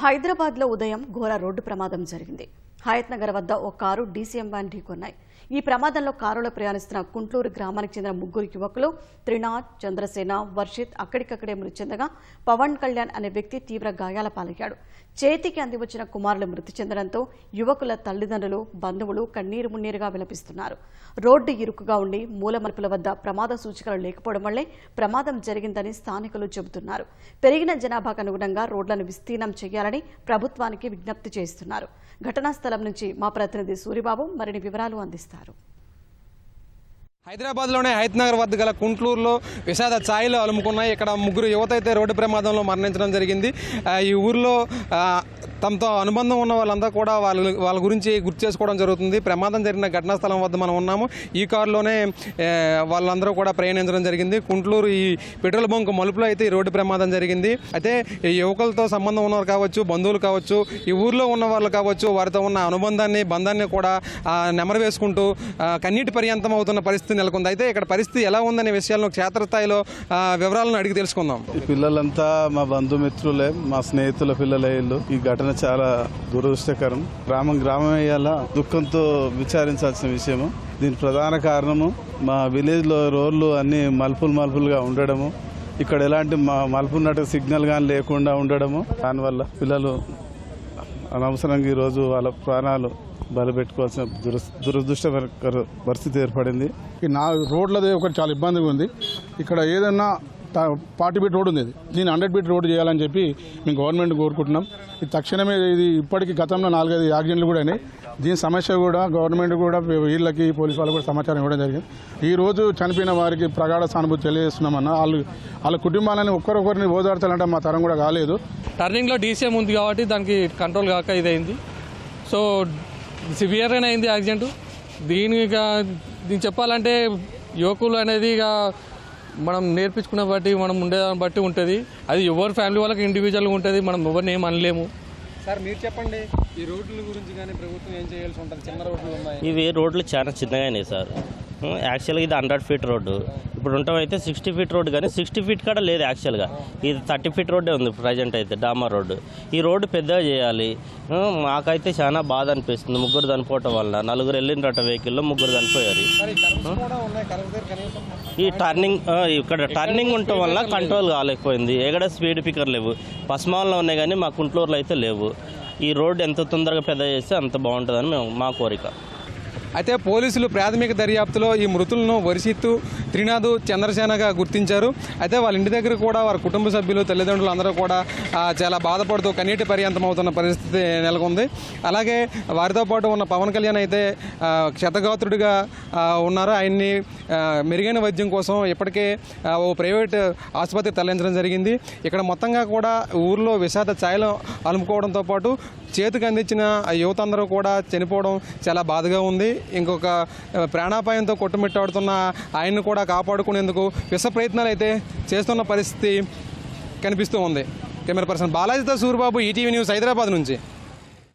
హైదరాబాద్లో ఉదయం ఘోర రోడ్డు ప్రమాదం జరిగింది. హయత్ నగర్ వద్ద ఓ కారు డీసీఎం వ్యాన్ ఢీకొన్నాయి. ఈ ప్రమాదంలో కారులో ప్రయాణిస్తున్న కుంట్లూరు గ్రామానికి చెందిన ముగ్గురు యువకులు త్రినాథ్, చంద్రసేన, వర్షిత్ అక్కడికక్కడే మృతి చెందగా పవన్ కళ్యాణ్ అనే వ్యక్తి తీవ్ర గాయాల పాలయ్యాడు. చేతికి అందివచ్చిన కుమారులు మృతి చెందడంతో యువకుల తల్లిదండ్రులు, బంధువులు కన్నీరు మున్నీరుగా విలపిస్తున్నారు. రోడ్డు ఇరుకుగా ఉండి మూలమలుపుల వద్ద ప్రమాద సూచికలు లేకపోవడం వల్లే ప్రమాదం జరిగిందని స్థానికులు చెబుతున్నారు. పెరిగిన జనాభాకు అనుగుణంగా రోడ్లను విస్తీర్ణం చేయాలని ప్రభుత్వానికి విజ్ఞప్తి చేస్తున్నారు. ఘటనా స్థలం నుంచి మా ప్రతినిధి సూరిబాబు మరిన్ని వివరాలు అందిస్తారు. హైదరాబాద్లోనే హయత్ నగర్ వద్ద గల కుంట్లూరులో విషాద ఛాయలు అలుముకున్నాయి. ఇక్కడ ముగ్గురు యువత అయితే రోడ్డు ప్రమాదంలో మరణించడం జరిగింది. ఈ ఊరిలో తమతో అనుబంధం ఉన్న వాళ్ళంతా కూడా వాళ్ళ గురించి గుర్తు చేసుకోవడం జరుగుతుంది. ప్రమాదం జరిగిన ఘటనా స్థలం వద్ద మనం ఉన్నాము. ఈ కారులోనే వాళ్ళందరూ కూడా ప్రయాణించడం జరిగింది. కుంట్లూరు ఈ పెట్రోల్ బంక్ మలుపులో అయితే ఈ రోడ్డు ప్రమాదం జరిగింది. అయితే ఈ యువకులతో సంబంధం ఉన్నవారు కావచ్చు, బంధువులు కావచ్చు, ఈ ఊర్లో ఉన్న వాళ్ళు కావచ్చు, వారితో ఉన్న బంధాన్ని కూడా నెమరు వేసుకుంటూ కన్నీటి పర్యంతం అవుతున్న పరిస్థితి నెలకొంది. అయితే ఇక్కడ పరిస్థితి ఎలా ఉందనే విషయాలను క్షేత్రస్థాయిలో వివరాలను అడిగి తెలుసుకుందాం. ఈ పిల్లలంతా మా బంధుమిత్రులే, మా స్నేహితుల పిల్లలే. ఈ ఘటన చాలా దురదృష్టకరం. గ్రామం అయ్యేలా దుఃఖంతో విచారించాల్సిన విషయము. దీని ప్రధాన కారణము మా విలేజ్ లో రోడ్లు అన్ని మలుపులుగా ఉండడము, ఇక్కడ ఎలాంటి మలుపున్నట్టు సిగ్నల్ కానీ లేకుండా ఉండడము. దానివల్ల పిల్లలు అనవసరంగా ఈరోజు వాళ్ళ ప్రాణాలు బలపెట్టుకోవాల్సిన దురదృష్టకర పరిస్థితి ఏర్పడింది. ఈ రోడ్లదే ఒకటి చాలా ఇబ్బందిగా ఉంది. ఇక్కడ ఏదన్నా 40 ఫీట్ రోడ్ ఉంది, దీన్ని 100 ఫీట్ రోడ్డు చేయాలని చెప్పి మేము గవర్నమెంట్ కోరుకుంటున్నాం. ఇది తక్షణమే ఇది ఇప్పటికీ గతంలో 4-5 యాక్సిడెంట్లు కూడా అయినాయి. దీని సమస్య కూడా గవర్నమెంట్ కూడా వీళ్ళకి పోలీసు వాళ్ళకి కూడా సమాచారం ఇవ్వడం జరిగింది. ఈ రోజు చనిపోయిన వారికి ప్రగాఢ సానుభూతి తెలియజేస్తున్నామన్నా. వాళ్ళ కుటుంబాలని ఒక్కరొకరిని ఓదార్చాలంటే మా తరం కూడా కాలేదు. టర్నింగ్లో డీసీఎం ఉంది కాబట్టి దానికి కంట్రోల్ కాక ఇదైంది. సో సివియర్గానే అయింది యాక్సిడెంట్. దీని చెప్పాలంటే యువకులు అనేది ఇక మనం నేర్పించుకున్న బట్టి, మనం ఉండేదాన్ని బట్టి ఉంటుంది. అది ఎవరి ఫ్యామిలీ వాళ్ళకి ఇండివిజువల్గా ఉంటుంది. మనం ఎవరిని ఏం అనలేము. సార్ మీరు చెప్పండి, ఈ రోడ్ల గురించి కానీ ప్రభుత్వం ఏం చేయాల్సి ఉంటుంది? చిన్న రోడ్లు ఉన్నాయి. ఇవి రోడ్లు చాలా చిన్నగానే సార్. యాక్చువల్గా ఇది 100 ఫీట్ రోడ్డు. ఇప్పుడు ఉంటామైతే 60 ఫీట్ రోడ్డు, కానీ 60 ఫీట్ కూడా లేదు యాక్చువల్గా. ఇది 30 ఫీట్ రోడ్డే ఉంది ప్రజెంట్ అయితే, డామర్ రోడ్డు. ఈ రోడ్డు పెద్దగా చేయాలి. మాకైతే చాలా బాధ అనిపిస్తుంది. ముగ్గురు చనిపోవటం వల్ల, 4 వెళ్ళినట వెహికల్లో 3 చనిపోయారు. ఈ ఇక్కడ టర్నింగ్ ఉండటం వల్ల కంట్రోల్ కాలేకపోయింది. ఎక్కడ స్పీడ్ పికర్ లేవు. పస్మాల్లో ఉన్నాయి కానీ మా కుంట్లూరులో అయితే లేవు. ఈ రోడ్డు ఎంత తొందరగా పెద్ద చేస్తే అంత బాగుంటుందని మా కోరిక. అయితే పోలీసులు ప్రాథమిక దర్యాప్తులో ఈ మృతులను వర్షిత్, త్రినాథ్, చంద్రసేనగా గుర్తించారు. అయితే వాళ్ళ ఇంటి దగ్గర కూడా వారి కుటుంబ సభ్యులు, తల్లిదండ్రులు అందరూ కూడా చాలా బాధపడుతూ కన్నీటి పర్యంతం అవుతున్న పరిస్థితి నెలకొంది. అలాగే వారితో పాటు ఉన్న పవన్ కళ్యాణ్ అయితే క్షతగాత్రుడిగా ఉన్నారు. ఆయన్ని మెరుగైన వైద్యం కోసం ఇప్పటికే ఓ ప్రైవేట్ ఆసుపత్రికి తరలించడం జరిగింది. ఇక్కడ మొత్తంగా కూడా ఊర్లో విషాద ఛాయలు అలుముకోవడంతో పాటు చేతికి అందించిన యువత అందరూ కూడా చనిపోవడం చాలా బాధగా ఉంది. ఇంకొక ప్రాణాపాయంతో కొట్టుమిట్టాడుతున్న ఆయన్ని కూడా కాపాడుకునేందుకు విష ప్రయత్నాలు అయితే చేస్తున్న పరిస్థితి కనిపిస్తూ ఉంది. కెమెరా పర్సన్ బాలాజీతో సూరిబాబు, ఈటీవీ న్యూస్, హైదరాబాద్ నుంచి.